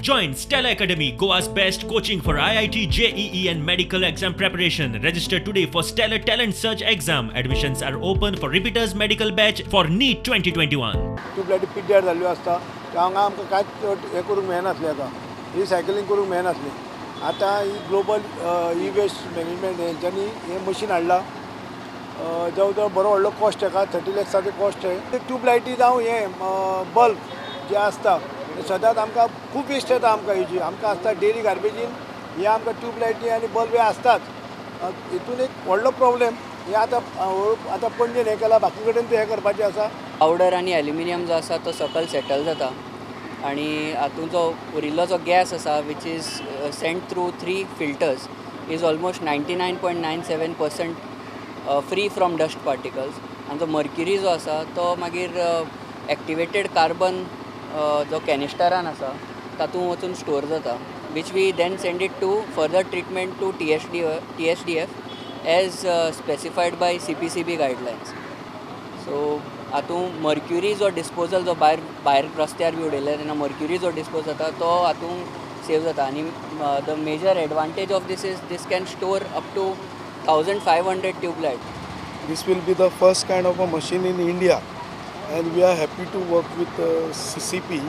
Join Stella Academy, Goa's best coaching for IIT, JEE and medical exam preparation. Register today for Stellar Talent Search exam. Admissions are open for repeaters medical batch for NEET 2021. ट्यूबलायटी पिड्ड्यार जाल्ल्यो आसता त्यो हांगा आमकां कांयच हें करूंक मेळनासलें आतां रिसायकलींग करूंक मेळनासलें. आतां ही ग्लोबल ई वेस्ट मॅनेजमेंट हेंच्यांनी हें मशीन हाडलां. जवळ जवळ बरो व्हडलो कॉस्ट हेका 30 लॅक्साचो कॉस्ट आहे. ट्यूबलायटी जावं हें बल्ब जे आसता सदांच आमकां खूब वेस्ट येता आमकां हेजी. आमकां आसता डेली गार्बेजीन हे आमकां ट्यूबलायटी आनी बल्ब हे आसताच. हितून एक व्हडलो प्रॉब्लेम हे आतां पणजेन हें केलां. बाकी कडेन तें हें करपाचें आसा. पावडर आणि ॲल्युमिनियम जो आसा तो सकयल सेटल जाता आणि हातूंत जो उरिल्लो जो गॅस आसा which is send through 3 filters is almost 99.97% free from dust particles. आनी जो मर्क्युरी जो आसा तो मागीर एक्टिवेटेड कार्बन जो कॅनिस्टरान आसा तातूंत वचून स्टोर जाता, which we then send it to further treatment to TSDF as specified by CPCB guidelines. So हातूंत मर्क्युरी जो डिस्पोजल जो भायर रस्त्यार बी उडयले तेन्ना मर्क्युरी जो डिस्पोज जाता तो हातूंत सेव जाता. आनी the major advantage of these can store up to 1500 tubelight. This will be the first kind of a machine in India, and we are happy to work with CCP